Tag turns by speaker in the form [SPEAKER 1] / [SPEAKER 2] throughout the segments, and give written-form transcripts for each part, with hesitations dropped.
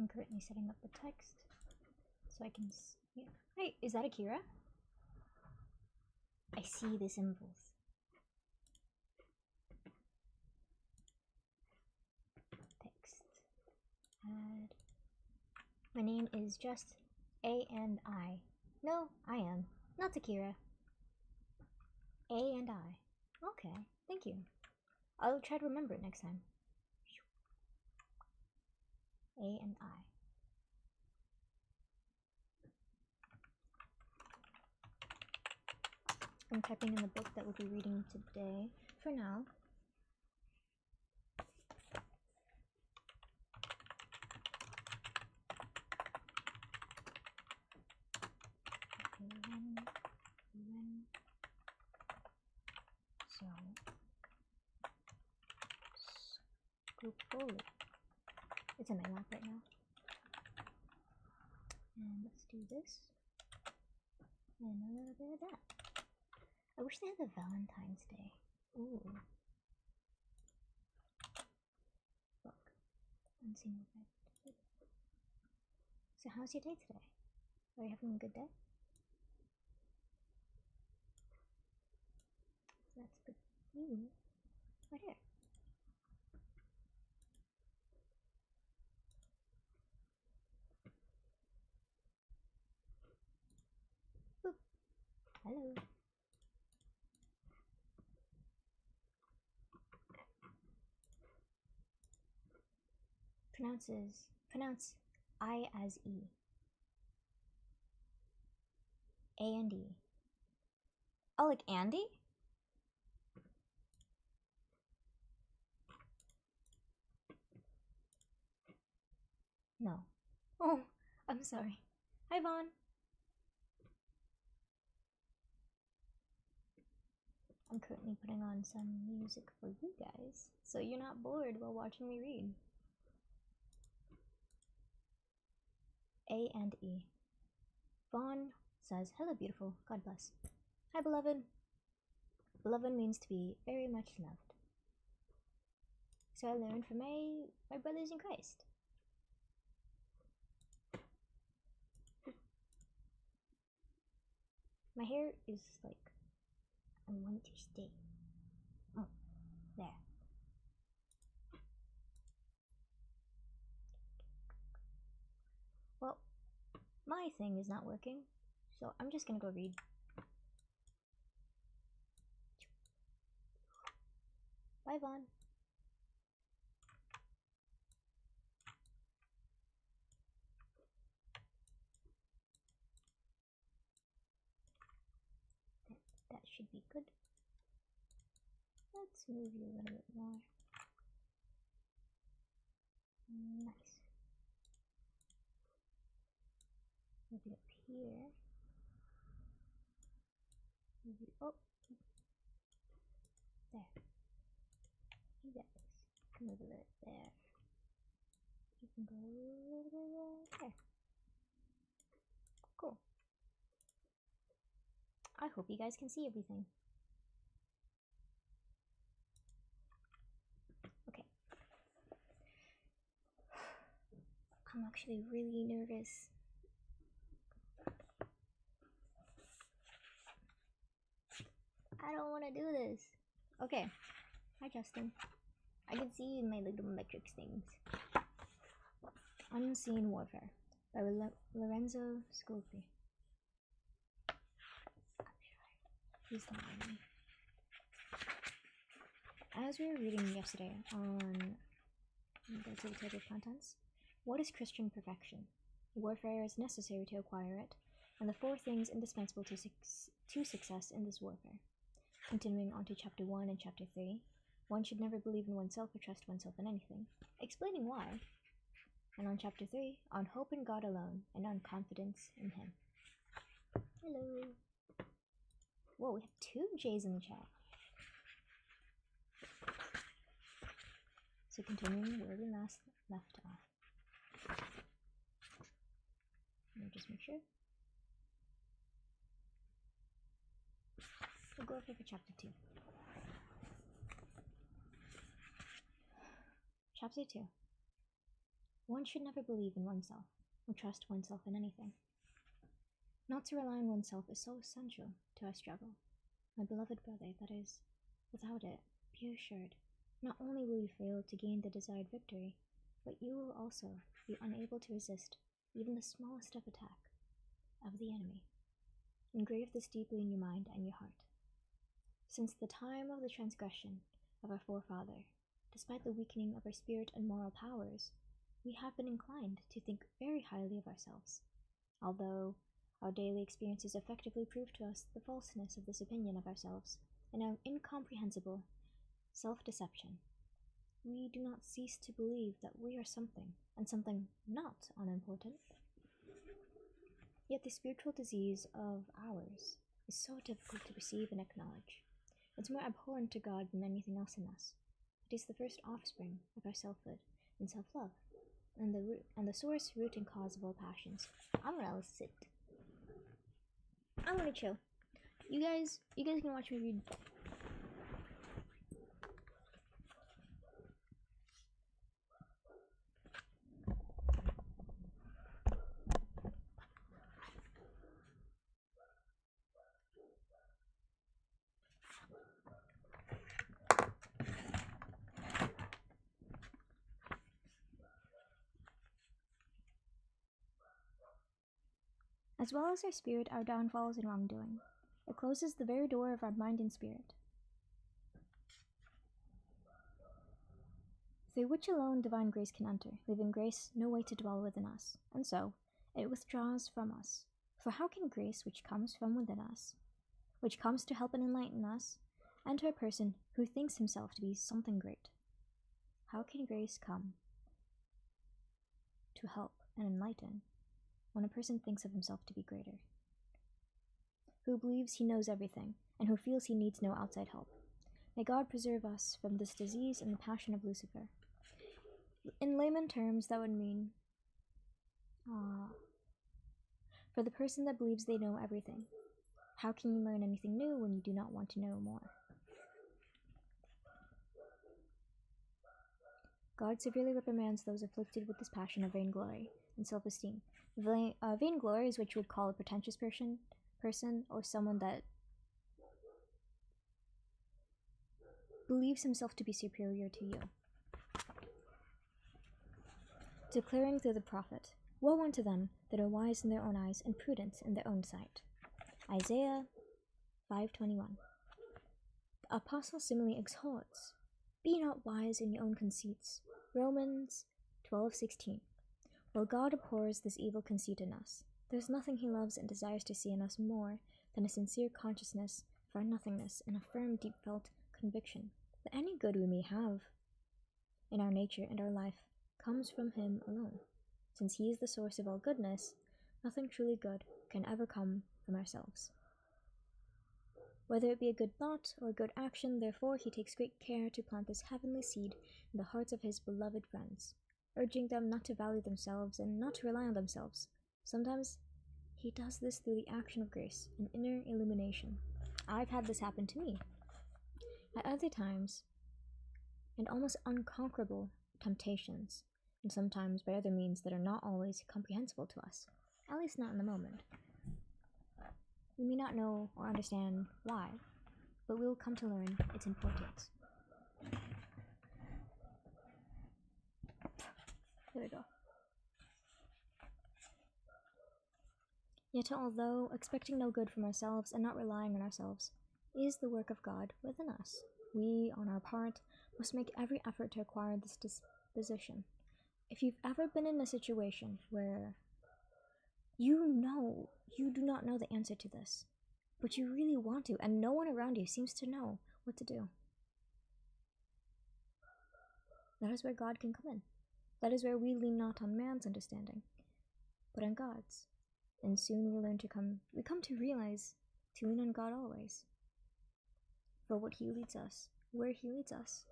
[SPEAKER 1] I'm currently setting up the text so I can see. Hey, is that Akira? I see the symbols. Text. Add. My name is just A and I. No, I am. Not Akira. A and I. Okay, thank you. I'll try to remember it next time. A and I. I'm typing in the book that we'll be reading today for now. So, Scrupoli. It's in my lap right now. And let's do this. And a little bit of that. I wish they had the Valentine's Day. Ooh. Book. Unseen effect. So how's your day today? Are you having a good day? So that's good. Ooh. Right here. Boop. Hello. Pronounce I as E. A and E. Oh, like Andy? No. Oh, I'm sorry. Hi, Vaughn. I'm currently putting on some music for you guys, so you're not bored while watching me read. A and E. Vaughn says, hello, beautiful. God bless. Hi, beloved. Beloved means to be very much loved. So I learned from my brothers in Christ. My hair is like, I want it to stay. Oh, there. Well, my thing is not working, so I'm just gonna go read. Bye, Vaughn. That should be good. Let's move you a little bit more. Nice. Move it up here. Move it up. There. You got this. Move a little there. You can go a little bit there. Cool. I hope you guys can see everything. Okay. I'm actually really nervous. I don't want to do this. Okay. Hi, Justin. I can see my little metrics things. Unseen Warfare by Lorenzo Scolpi. He's the one. As we were reading yesterday on the table of contents, what is Christian perfection? Warfare is necessary to acquire it, and the 4 things indispensable to success in this warfare. Continuing on to chapter 1 and chapter 3, one should never believe in oneself or trust oneself in anything, explaining why. And on chapter 3, on hope in God alone and on confidence in Him. Hello. Whoa, we have 2 J's in the chat. So continuing where we last left off. Let me just make sure. We'll go over for chapter 2. Chapter 2. One should never believe in oneself or trust oneself in anything. Not to rely on oneself is so essential to our struggle. My beloved brother, that is, without it, be assured, not only will you fail to gain the desired victory, but you will also be unable to resist even the smallest of attack of the enemy. Engrave this deeply in your mind and your heart. Since the time of the transgression of our forefather, despite the weakening of our spirit and moral powers, we have been inclined to think very highly of ourselves, although our daily experiences effectively prove to us the falseness of this opinion of ourselves and our incomprehensible self-deception. We do not cease to believe that we are something, and something not unimportant. Yet the spiritual disease of ours is so difficult to perceive and acknowledge. It's more abhorrent to God than anything else in us. It is the first offspring of our selfhood and self-love, and the source, root, and cause of all passions. I'm gonna sit. I'm gonna chill. You guys can watch me read. As well as our spirit, our downfalls and wrongdoing. It closes the very door of our mind and spirit, through which alone divine grace can enter, leaving grace no way to dwell within us, and so it withdraws from us. For how can grace, which comes from within us, which comes to help and enlighten us, enter a person who thinks himself to be something great? How can grace come to help and enlighten when a person thinks of himself to be greater, who believes he knows everything, and who feels he needs no outside help? May God preserve us from this disease and the passion of Lucifer. In layman terms, that would mean, for the person that believes they know everything, how can you learn anything new when you do not want to know more? God severely reprimands those afflicted with this passion of vainglory and self-esteem. Vainglory is what you would call a pretentious person, or someone that believes himself to be superior to you. Declaring through the prophet, woe unto them that are wise in their own eyes and prudent in their own sight. Isaiah 5:21. The apostle similarly exhorts, be not wise in your own conceits. Romans 12:16. While God abhors this evil conceit in us, there is nothing he loves and desires to see in us more than a sincere consciousness of our nothingness and a firm, deep-felt conviction that any good we may have in our nature and our life comes from him alone. Since he is the source of all goodness, nothing truly good can ever come from ourselves. Whether it be a good thought or a good action, therefore he takes great care to plant this heavenly seed in the hearts of his beloved friends, urging them not to value themselves and not to rely on themselves. Sometimes he does this through the action of grace and inner illumination. I've had this happen to me. At other times, and almost unconquerable temptations, and sometimes by other means that are not always comprehensible to us, at least not in the moment. We may not know or understand why, but we will come to learn its importance. There we go. Yet although expecting no good from ourselves and not relying on ourselves is the work of God within us, we, on our part, must make every effort to acquire this disposition. If you've ever been in a situation where you do not know the answer to this, but you really want to, and no one around you seems to know what to do, that is where God can come in. That is where we lean not on man's understanding, but on God's. And soon we come to realize to lean on God always. For what he leads us, where he leads us,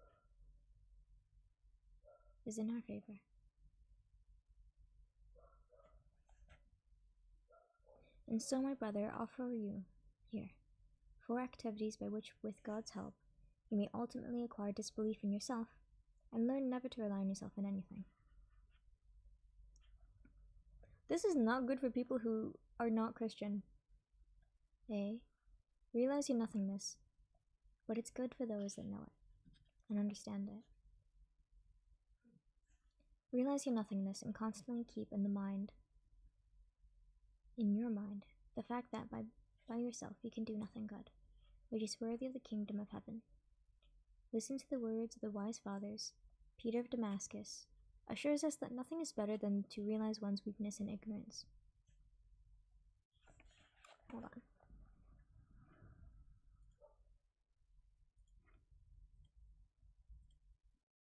[SPEAKER 1] is in our favor. And so, my brother, I offer you here 4 activities by which, with God's help, you may ultimately acquire disbelief in yourself and learn never to rely on yourself in anything. This is not good for people who are not Christian. A. Realize your nothingness, but it's good for those that know it and understand it. Realize your nothingness and constantly keep in your mind, the fact that by yourself you can do nothing good, which is worthy of the kingdom of heaven. Listen to the words of the wise fathers. Peter of Damascus assures us that nothing is better than to realize one's weakness and ignorance. Hold on.